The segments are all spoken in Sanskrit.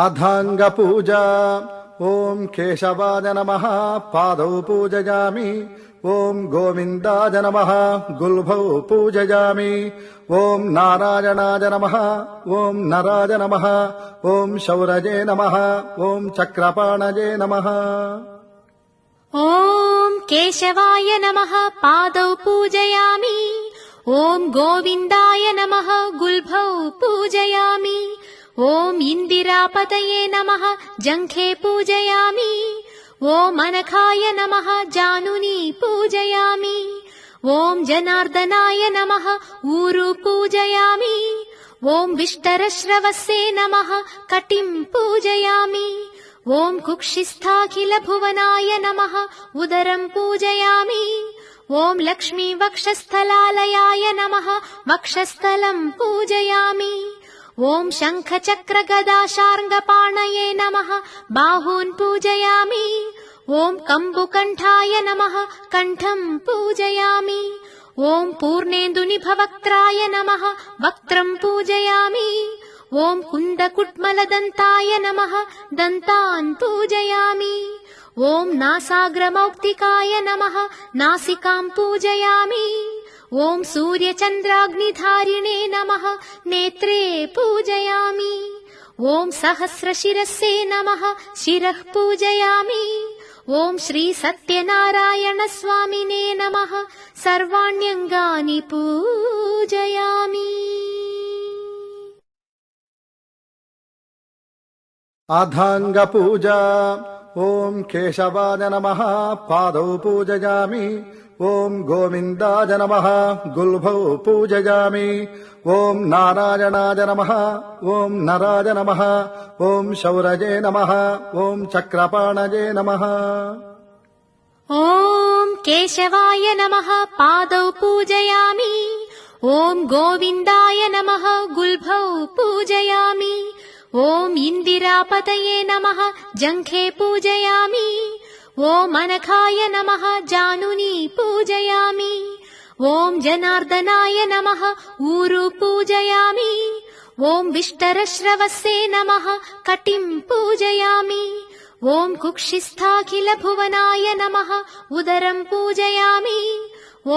अधाङ्गपूजा ॐ केशवाय नमः पादौ पूजयामि ॐ गोविन्दाय नमः गुल्भौ पूजयामि ॐ नारायणाय नमः ॐ नराय नमः ॐ शौरजे नमः ॐ चक्रपाणये नमः। ॐ केशवाय नमः पादौ पूजयामि ॐ गोविन्दाय नमः गुल्भौ पूजयामि ॐ इन्दिरापतये नमः जङ्घे पूजयामि ॐ अनघाय नमः जानुनी पूजयामि ॐ जनार्दनाय नमः ऊरु पूजयामि ॐ विष्टरश्रवसे नमः कटिं पूजयामि ॐ कुक्षिस्थाखिल भुवनाय नमः उदरं पूजयामि ॐ लक्ष्मी वक्षस्थलालयाय नमः वक्षस्थलं पूजयामि ॐ शङ्ख चक्र गदा शार्ङ्गपाणये नमः बाहून् पूजयामि ॐ कम्बुकण्ठाय नमः कण्ठं पूजयामि ॐ पूर्णेन्दुनिभवक्त्राय नमः वक्त्रं पूजयामि ॐ कुन्दकुट्मलदन्ताय नमः दन्तान् पूजयामि ॐ नासाग्रमौक्तिकाय नमः नासिकां पूजयामि ॐ सूर्यचन्द्राग्निधारिणे नमः नेत्रे पूजयामि ॐ सहस्रशिरसे नमः शिरः पूजयामि ॐ श्री सत्यनारायण स्वामिने नमः सर्वाण्यङ्गानि पूजयामि। अधाङ्गपूजा ॐ केशवाय नमः पादौ पूजयामि ॐ गोविन्दाय नमः गुल्भौ पूजयामि ॐ नारायणाय नमः ॐ नराय नमः ॐ शौरजे नमः ॐ चक्रपाणये नमः। ॐ केशवाय नमः पादौ पूजयामि ॐ गोविन्दाय नमः गुल्भौ पूजयामि ॐ इन्दिरापतये नमः जङ्घे पूजयामि ॐ अनघाय नमः जानुनी पूजयामि ॐ जनार्दनाय नमः ऊरु पूजयामि ॐ विष्टरश्रवसे नमः कटिं पूजयामि ॐ कुक्षिस्थाखिल भुवनाय नमः उदरं पूजयामि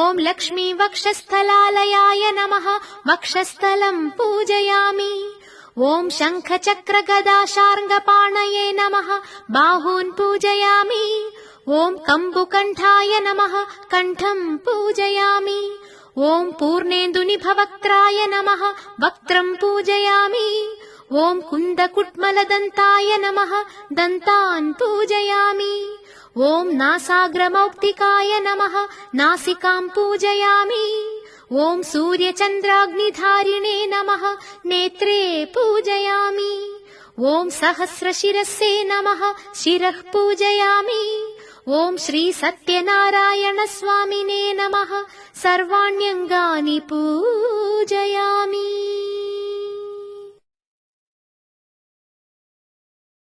ॐ लक्ष्मी वक्षस्थलालयाय नमः वक्षस्थलं पूजयामि ॐ शङ्ख चक्र गदा शार्ङ्गपाणये नमः बाहून् पूजयामि ॐ कम्बुकण्ठाय नमः कण्ठं पूजयामि ॐ पूर्णेन्दुनिभवक्त्राय नमः वक्त्रं पूजयामि ॐ कुन्दकुट्मलदन्ताय नमः दन्तान् पूजयामि ॐ नासाग्रमौक्तिकाय नमः नासिकां पूजयामि ॐ सूर्यचन्द्राग्निधारिणे नमः नेत्रे पूजयामि ॐ सहस्रशिरसे नमः शिरः पूजयामि ॐ श्री सत्यनारायण स्वामिने नमः सर्वाण्यङ्गानि पूजयामि।